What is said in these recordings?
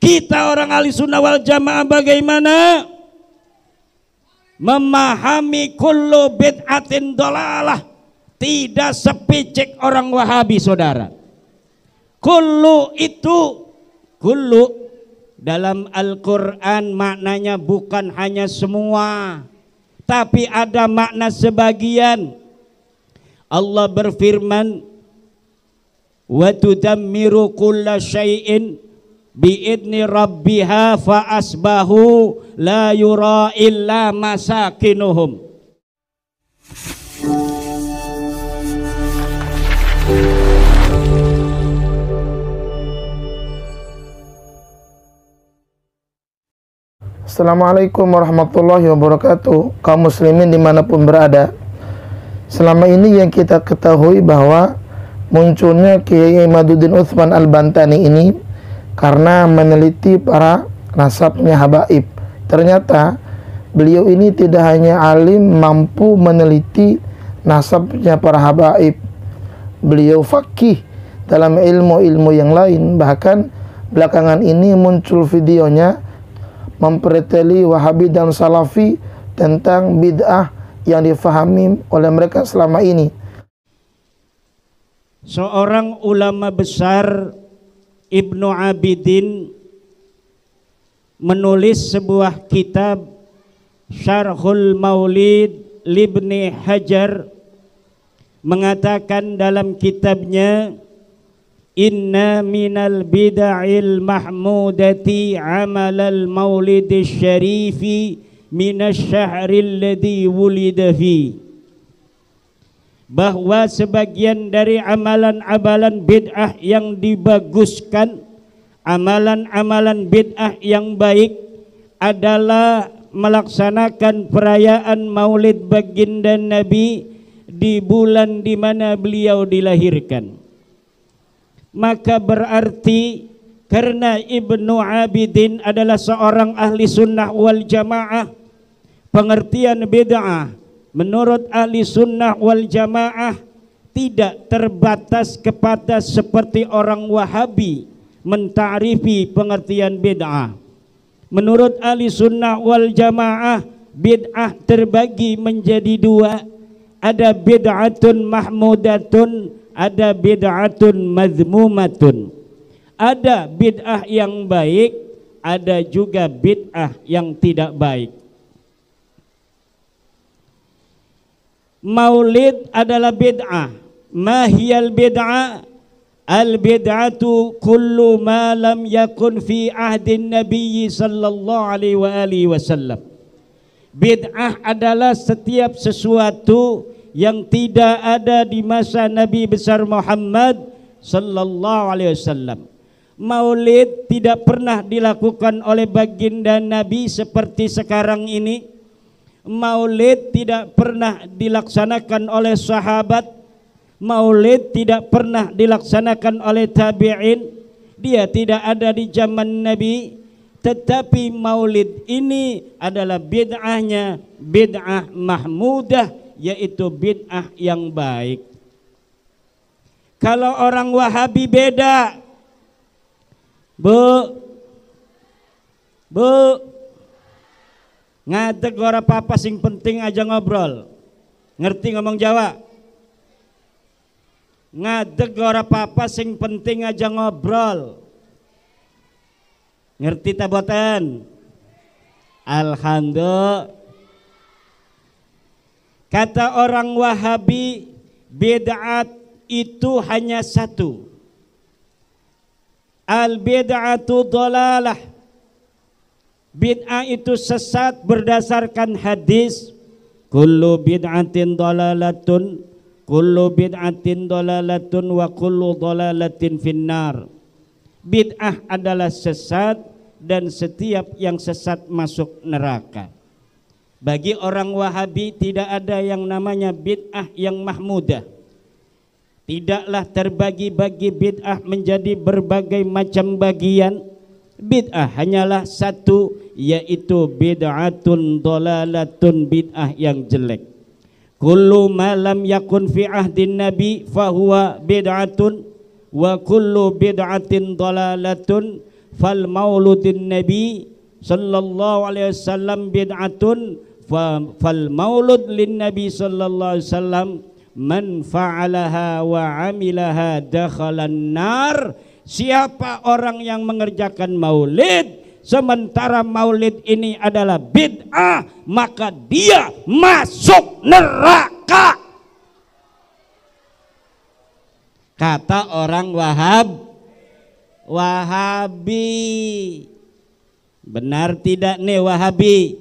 Kita orang ahli sunnah wal jamaah bagaimana memahami kullu bid'atin dolalah, tidak sepicik orang Wahabi saudara. Kullu itu, kullu dalam Al-Quran maknanya bukan hanya semua, tapi ada makna sebagian. Allah berfirman, wa tudammiru kulla syai'in biidni rabbiha fa asbahu la yura illa masakinuhum. Assalamualaikum warahmatullahi wabarakatuh. Kaum muslimin dimanapun berada, selama ini yang kita ketahui bahwa munculnya Kiai Imaduddin Utsman Al-Bantani ini karena meneliti para nasabnya habaib. Ternyata beliau ini tidak hanya alim mampu meneliti nasabnya para habaib, beliau faqih dalam ilmu-ilmu yang lain. Bahkan belakangan ini muncul videonya mempreteli Wahabi dan Salafi tentang bid'ah yang difahami oleh mereka selama ini. Seorang ulama besar Ibnu Abidin menulis sebuah kitab Syarhul Maulid Libni Hajar, mengatakan dalam kitabnya, inna minal bid'il mahmudati amalal maulidis syarifi minasy syahril ladzi wulida fi, bahwa sebagian dari amalan-amalan bid'ah yang dibaguskan, amalan-amalan bid'ah yang baik adalah melaksanakan perayaan Maulid baginda Nabi di bulan di mana beliau dilahirkan. Maka berarti karena Ibnu Abidin adalah seorang ahli sunnah wal jamaah, pengertian bid'ah menurut ahli sunnah wal jamaah tidak terbatas kepada seperti orang Wahabi menta'rifi pengertian bid'ah. Menurut ahli sunnah wal jamaah, bid'ah terbagi menjadi dua. Ada bid'atun mahmudatun, ada bid'atun mazmumatun. Ada bid'ah yang baik, ada juga bid'ah yang tidak baik. Maulid adalah bid'ah. Mahiyal bid'ah? Al bid'atu kullu ma lam yakun fi ahdin Nabi sallallahu alaihi wasallam. Bid'ah adalah setiap sesuatu yang tidak ada di masa Nabi besar Muhammad sallallahu alaihi wasallam. Maulid tidak pernah dilakukan oleh baginda Nabi seperti sekarang ini. Maulid tidak pernah dilaksanakan oleh sahabat. Maulid tidak pernah dilaksanakan oleh tabi'in. Dia tidak ada di zaman Nabi. Tetapi maulid ini adalah bid'ahnya bid'ah mahmudah, yaitu bid'ah yang baik. Kalau orang Wahabi beda. Bu ngadeg ora apa-apa, sing penting aja ngobrol. Ngerti ngomong Jawa? Ngadeg ora apa-apa, sing penting aja ngobrol. Ngerti ta boten? Alhamdulillah. Kata orang Wahabi, bid'at itu hanya satu. Al bid'atu dhalalah. Bid'ah itu sesat berdasarkan hadis, kullu bid'atin dhalalatun, kullu bid'atin dhalalatun wa kullu dhalalatin finnar. Bid'ah adalah sesat dan setiap yang sesat masuk neraka. Bagi orang Wahabi tidak ada yang namanya bid'ah yang mahmudah. Tidaklah terbagi-bagi bid'ah menjadi berbagai macam bagian. Bid'ah hanyalah satu, yaitu bid'atun dhalalatun, bid'ah yang jelek. Kullu ma lam yakun fi ahdin nabi fahuwa bid'atun wa kullu bid'atin dalalatun fal mauludin nabi sallallahu alaihi wasallam bid'atun fal maulud lin nabi sallallahu alaihi wasallam man fa'alaha wa amilaha dakhalan nar. Siapa orang yang mengerjakan maulid sementara maulid ini adalah bid'ah, maka dia masuk neraka. Kata orang Wahabi. Benar tidak nih Wahabi?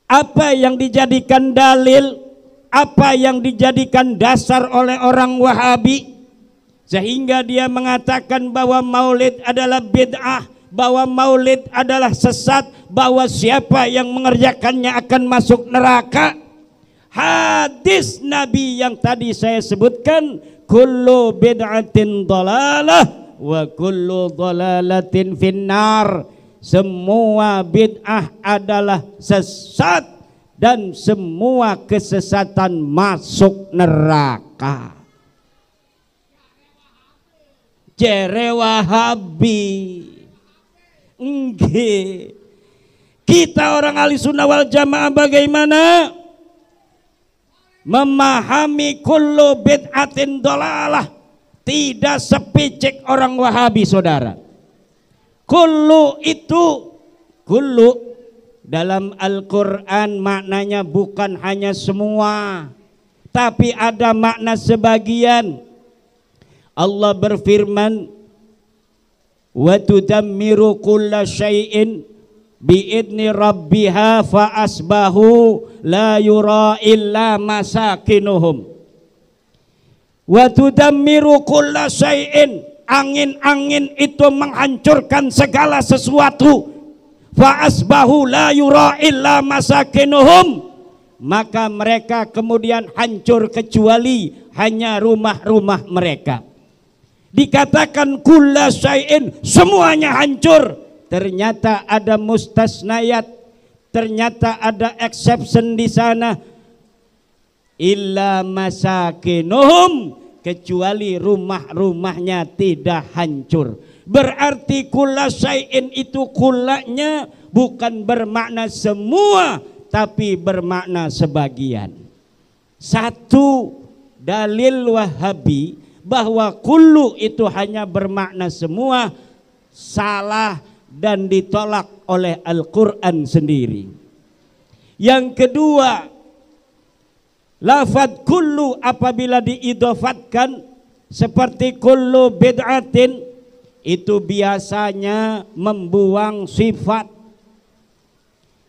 Apa yang dijadikan dalil, apa yang dijadikan dasar oleh orang Wahabi sehingga dia mengatakan bahwa maulid adalah bid'ah, bahwa maulid adalah sesat, bahwa siapa yang mengerjakannya akan masuk neraka? Hadis Nabi yang tadi saya sebutkan, kullu bid'atin dhalalah wa kullu dhalalatin finnar. Semua bid'ah adalah sesat dan semua kesesatan masuk neraka. Jere Wahabi. Nggih. Kita orang ahli sunnah wal jamaah bagaimana memahami kullu bid'atin dolalah? Tidak sepicik orang Wahabi, saudara. Kullu itu, kullu dalam Al-Quran maknanya bukan hanya semua, tapi ada makna sebagian. Allah berfirman, wa tudammiru kulla syai'in biidni rabbiha fa asbahu la yura illa masakinuhum. Wa tudammiru kulla syai'in, angin-angin itu menghancurkan segala sesuatu. Fa asbahu la yura illa masakinuhum, maka mereka kemudian hancur kecuali hanya rumah-rumah mereka. Dikatakan kulla syai'in, semuanya hancur. Ternyata ada mustasnayat, ternyata ada exception di sana. Illa masakinuhum, kecuali rumah-rumahnya tidak hancur. Berarti kulla syai'in itu kullanya bukan bermakna semua, tapi bermakna sebagian. Satu dalil Wahabi bahwa kullu itu hanya bermakna semua salah dan ditolak oleh Al-Quran sendiri. Yang kedua, lafadz kullu apabila diidhofatkan seperti kullu bid'atin, itu biasanya membuang sifat.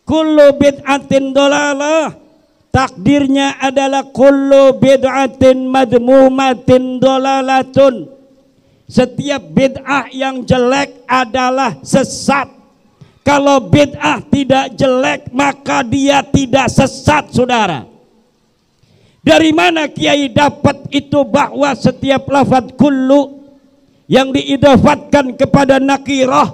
Kullu bid'atin dolalah, takdirnya adalah kullu bid'atin madmumatin dolalatun. Setiap bid'ah yang jelek adalah sesat. Kalau bid'ah tidak jelek maka dia tidak sesat, saudara. Dari mana kiai dapat itu bahwa setiap lafadz kullu yang diidhofatkan kepada nakirah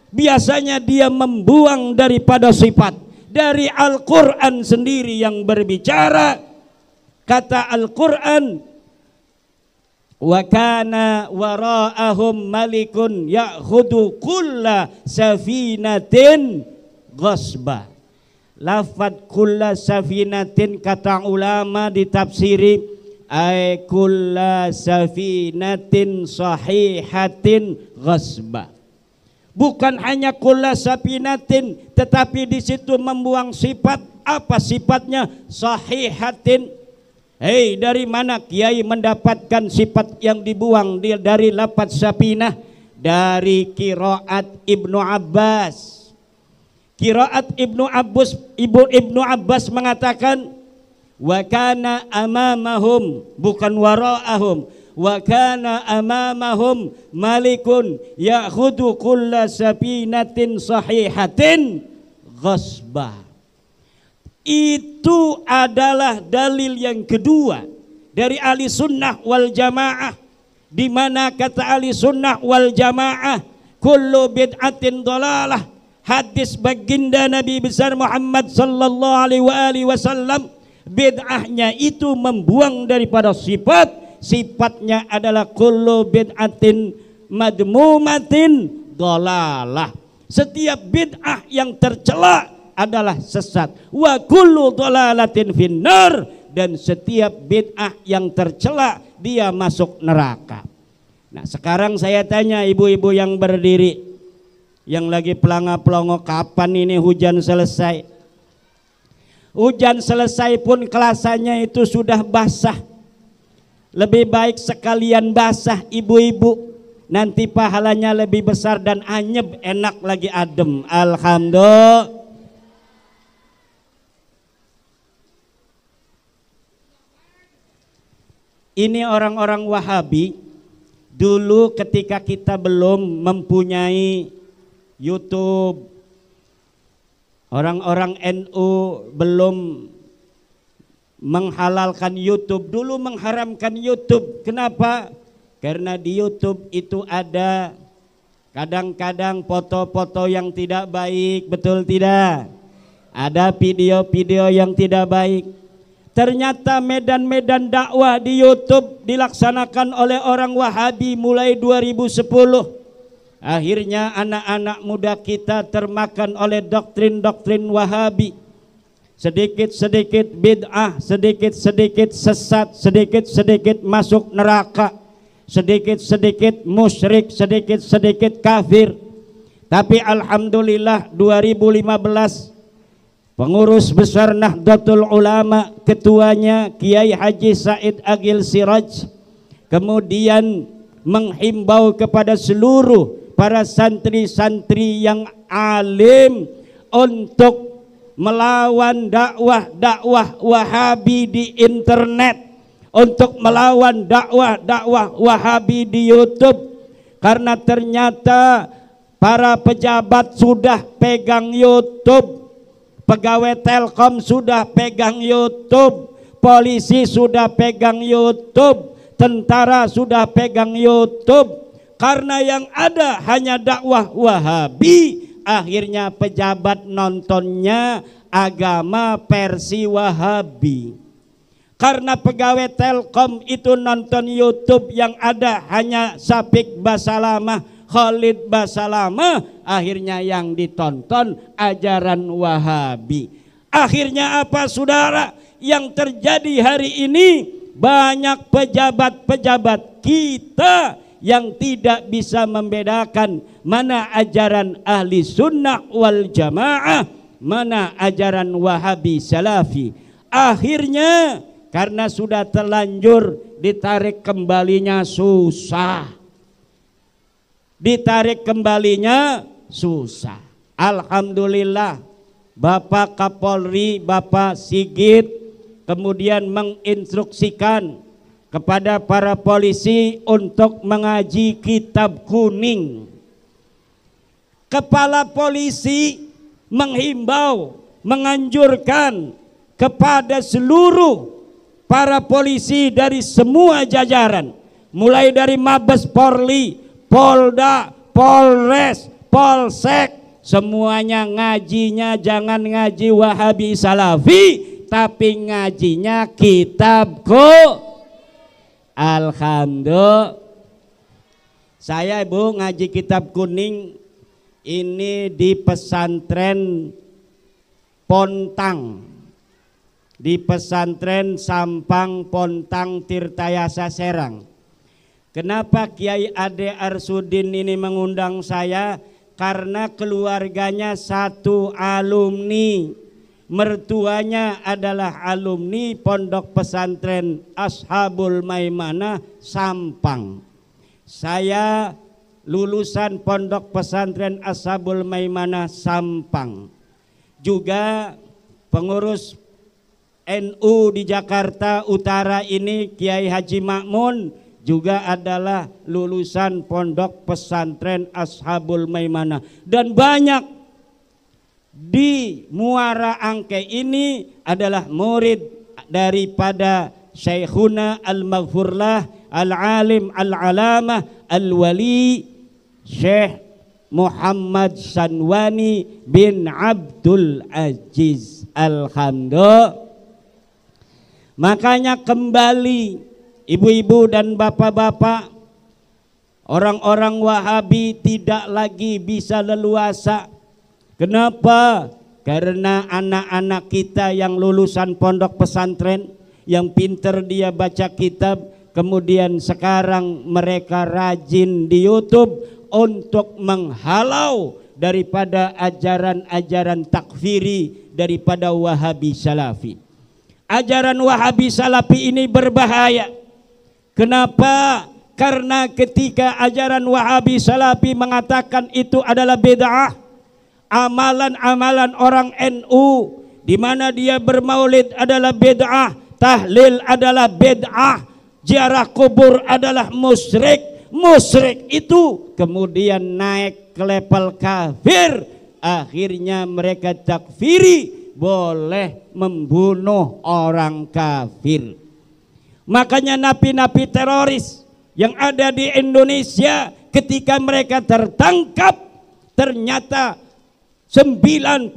biasanya dia membuang daripada sifat? Dari Al-Quran sendiri yang berbicara. Kata Al-Quran, wa kana wara'ahum malikun ya'khudu kulla safinatin ghasba. Lafadz kulla safinatin kata ulama ditafsiri ay kulla safinatin sahihatin ghasba. Bukan hanya kulla safinatin, tetapi di situ membuang sifat. Apa sifatnya? Sahihatin. Hei, dari mana kiai mendapatkan sifat yang dibuang dari lafadz safinah? Dari qiraat Ibnu Abbas. Qiraat Ibnu Abbas mengatakan wa kana amamahum, bukan wara'ahum, wa kana amamahum malikun ya'khudhu kulla safinatin sahihatin ghasba. Itu adalah dalil yang kedua dari ahli sunnah wal jamaah, di mana kata ahli sunnah wal jamaah kullu bid'atin dhalalah. Hadis baginda Nabi besar Muhammad sallallahu alaihi wasallam, bid'ahnya itu membuang daripada sifat, sifatnya adalah kullu bid'atin madmumatin dhalalah. Setiap bid'ah yang tercela adalah sesat. Wa kullu dhalalatin finnar, dan setiap bid'ah yang tercela dia masuk neraka. Nah, sekarang saya tanya ibu-ibu yang berdiri, yang lagi pelanga-pelongo, kapan ini hujan selesai? Hujan selesai pun kelasannya itu sudah basah. Lebih baik sekalian basah ibu-ibu, nanti pahalanya lebih besar dan anyep, enak lagi adem. Alhamdulillah. Ini orang-orang Wahabi dulu ketika kita belum mempunyai YouTube, orang-orang NU belum menghalalkan YouTube, dulu mengharamkan YouTube. Kenapa? Karena di YouTube itu ada kadang-kadang foto-foto yang tidak baik, betul tidak? Ada video-video yang tidak baik. Ternyata medan-medan dakwah di YouTube dilaksanakan oleh orang Wahabi mulai 2010. Akhirnya anak-anak muda kita termakan oleh doktrin-doktrin Wahabi. Sedikit-sedikit bid'ah, sedikit-sedikit sesat, sedikit-sedikit masuk neraka, sedikit-sedikit musyrik, sedikit-sedikit kafir. Tapi alhamdulillah 2015 pengurus besar Nahdlatul Ulama, ketuanya Kiai Haji Said Agil Siraj, kemudian menghimbau kepada seluruh para santri-santri yang alim untuk melawan dakwah-dakwah Wahabi di internet, untuk melawan dakwah-dakwah Wahabi di YouTube. Karena ternyata para pejabat sudah pegang YouTube, pegawai Telkom sudah pegang YouTube, polisi sudah pegang YouTube, tentara sudah pegang YouTube. Karena yang ada hanya dakwah Wahabi, akhirnya pejabat nontonnya agama versi Wahabi. Karena pegawai Telkom itu nonton YouTube yang ada hanya Sapik Basalamah, Khalid Basalamah, akhirnya yang ditonton ajaran Wahabi. Akhirnya apa saudara? Yang terjadi hari ini, banyak pejabat-pejabat kita yang tidak bisa membedakan mana ajaran ahli sunnah wal jamaah, mana ajaran Wahabi salafi. Akhirnya karena sudah terlanjur, ditarik kembalinya susah. Ditarik kembalinya susah. Alhamdulillah Bapak Kapolri, Bapak Sigit kemudian menginstruksikan kepada para polisi untuk mengaji kitab kuning. Kepala polisi menghimbau, menganjurkan kepada seluruh para polisi dari semua jajaran, mulai dari Mabes Polri, Polda, Polres, Polsek, semuanya ngajinya jangan ngaji Wahabi Salafi, tapi ngajinya kitabku. Alhamdulillah. Saya ibu ngaji kitab kuning ini di pesantren Pontang, di pesantren Sampang Pontang Tirtayasa Serang. Kenapa Kiai Ade Arsudin ini mengundang saya? Karena keluarganya satu alumni, mertuanya adalah alumni Pondok Pesantren Ashabul Maimanah Sampang. Saya lulusan Pondok Pesantren Ashabul Maimanah Sampang. Juga pengurus NU di Jakarta Utara ini Kiai Haji Makmun juga adalah lulusan Pondok Pesantren Ashabul Maimanah. Dan banyak di Muara Angke ini adalah murid daripada Syekhuna Al-Maghfurlah Al-Alim Al-Alamah Al-Wali Syekh Muhammad Sanwani bin Abdul Aziz. Alhamdulillah. Makanya kembali ibu-ibu dan bapak-bapak, orang-orang Wahabi tidak lagi bisa leluasa. Kenapa? Karena anak-anak kita yang lulusan pondok pesantren, yang pinter dia baca kitab, kemudian sekarang mereka rajin di YouTube untuk menghalau daripada ajaran-ajaran takfiri daripada Wahabi Salafi. Ajaran Wahabi Salafi ini berbahaya. Kenapa? Karena ketika ajaran Wahabi Salafi mengatakan itu adalah bid'ah, amalan-amalan orang NU di mana dia bermaulid adalah bid'ah, tahlil adalah bid'ah, ziarah kubur adalah musyrik, musyrik itu kemudian naik ke level kafir, akhirnya mereka takfiri, boleh membunuh orang kafir. Makanya napi-napi teroris yang ada di Indonesia ketika mereka tertangkap, ternyata 99%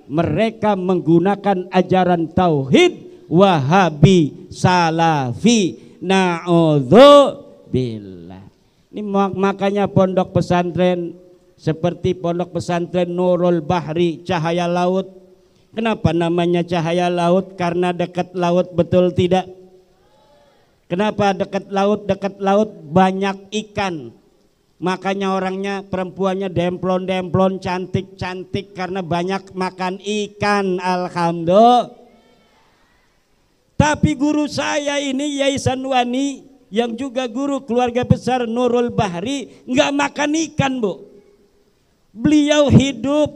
mereka menggunakan ajaran tauhid Wahabi Salafi. Na'udzubillah. Ini makanya pondok pesantren seperti pondok pesantren Nurul Bahri, Cahaya Laut. Kenapa namanya Cahaya Laut? Karena dekat laut, betul tidak? Kenapa dekat laut? Dekat laut banyak ikan. Makanya orangnya, perempuannya demplon-demplon, cantik-cantik karena banyak makan ikan. Alhamdulillah. Tapi guru saya ini Yai Sanwani yang juga guru keluarga besar Nurul Bahri nggak makan ikan, Bu. Beliau hidup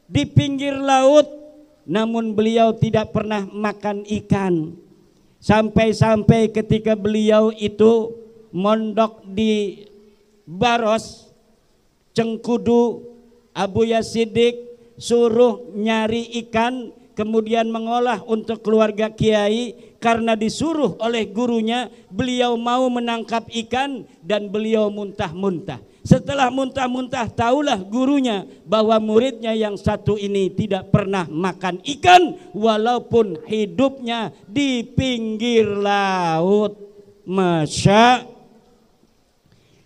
di pinggir laut, namun beliau tidak pernah makan ikan. Sampai-sampai ketika beliau itu mondok di Baros, Cengkudu, Abu Yasidik suruh nyari ikan, kemudian mengolah untuk keluarga kiai. Karena disuruh oleh gurunya, beliau mau menangkap ikan dan beliau muntah-muntah. Setelah muntah-muntah, tahulah gurunya bahwa muridnya yang satu ini tidak pernah makan ikan walaupun hidupnya di pinggir laut. Masya.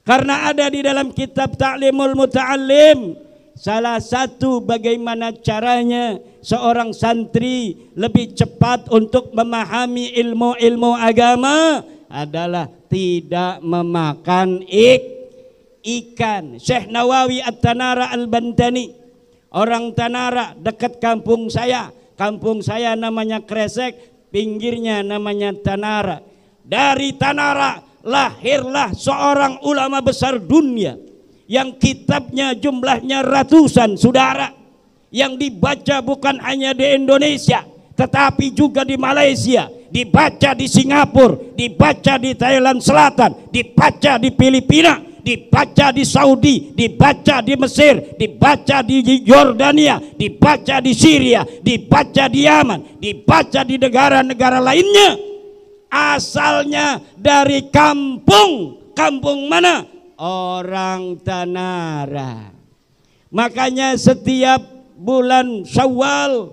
Karena ada di dalam kitab Ta'limul Muta'allim, salah satu bagaimana caranya seorang santri lebih cepat untuk memahami ilmu-ilmu agama adalah tidak memakan ikan. Syekh Nawawi At-Tanara Al-Bantani, orang Tanara dekat kampung saya. Kampung saya namanya Kresek, pinggirnya namanya Tanara. Dari Tanara lahirlah seorang ulama besar dunia yang kitabnya jumlahnya ratusan, saudara, yang dibaca bukan hanya di Indonesia tetapi juga di Malaysia, dibaca di Singapura, dibaca di Thailand Selatan, dibaca di Filipina, dibaca di Saudi, dibaca di Mesir, dibaca di Yordania, dibaca di Syria, dibaca di Yaman, dibaca di negara-negara lainnya. Asalnya dari kampung mana? Orang Tanara. Makanya setiap bulan Syawal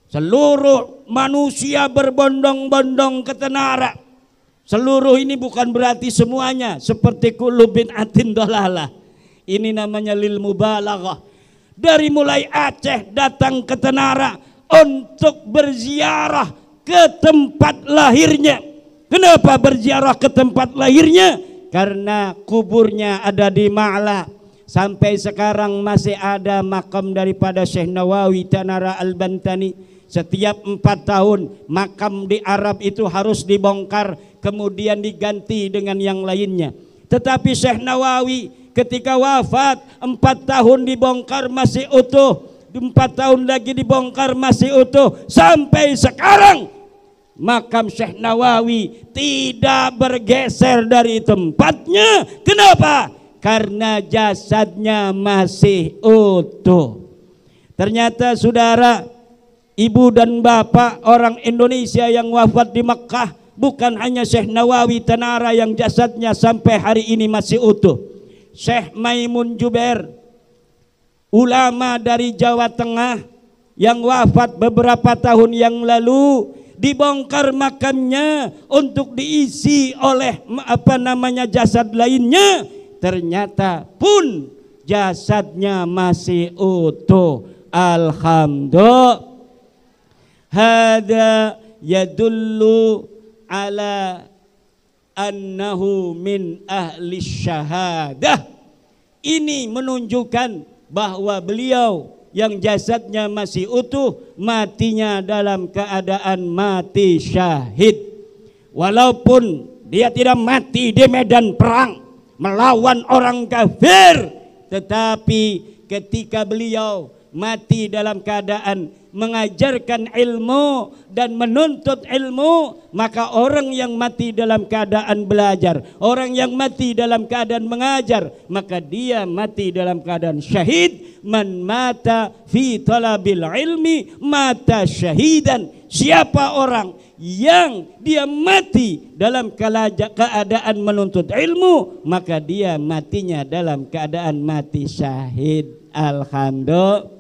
seluruh manusia berbondong-bondong ke Tanara. Seluruh ini bukan berarti semuanya, seperti kullu bid'atin dalalah. Ini namanya lil mubalaghah. Dari mulai Aceh datang ke Tanara untuk berziarah ke tempat lahirnya. Kenapa berziarah ke tempat lahirnya? Karena kuburnya ada di Ma'la. Sampai sekarang masih ada makam daripada Syekh Nawawi Tanara Al-Bantani. Setiap 4 tahun makam di Arab itu harus dibongkar, kemudian diganti dengan yang lainnya. Tetapi Syekh Nawawi ketika wafat 4 tahun dibongkar masih utuh, 4 tahun lagi dibongkar masih utuh. Sampai sekarang makam Syekh Nawawi tidak bergeser dari tempatnya. Kenapa? Karena jasadnya masih utuh. Ternyata saudara, ibu dan bapak orang Indonesia yang wafat di Mekkah, bukan hanya Syekh Nawawi Tanara yang jasadnya sampai hari ini masih utuh. Syekh Maimun Jubair, ulama dari Jawa Tengah yang wafat beberapa tahun yang lalu, dibongkar makamnya untuk diisi oleh jasad lainnya, ternyata pun jasadnya masih utuh. Alhamdulillah. Hada yadullu ala annahu min ahli syahadah. Ini menunjukkan bahwa beliau yang jasadnya masih utuh, matinya dalam keadaan mati syahid. Walaupun dia tidak mati di medan perang melawan orang kafir, tetapi ketika beliau mati dalam keadaan mengajarkan ilmu dan menuntut ilmu, maka orang yang mati dalam keadaan belajar, orang yang mati dalam keadaan mengajar, maka dia mati dalam keadaan syahid. Man mata fi talabil ilmi mata syahidan. Siapa orang yang dia mati dalam keadaan menuntut ilmu, maka dia matinya dalam keadaan mati syahid. Alhamdulillah.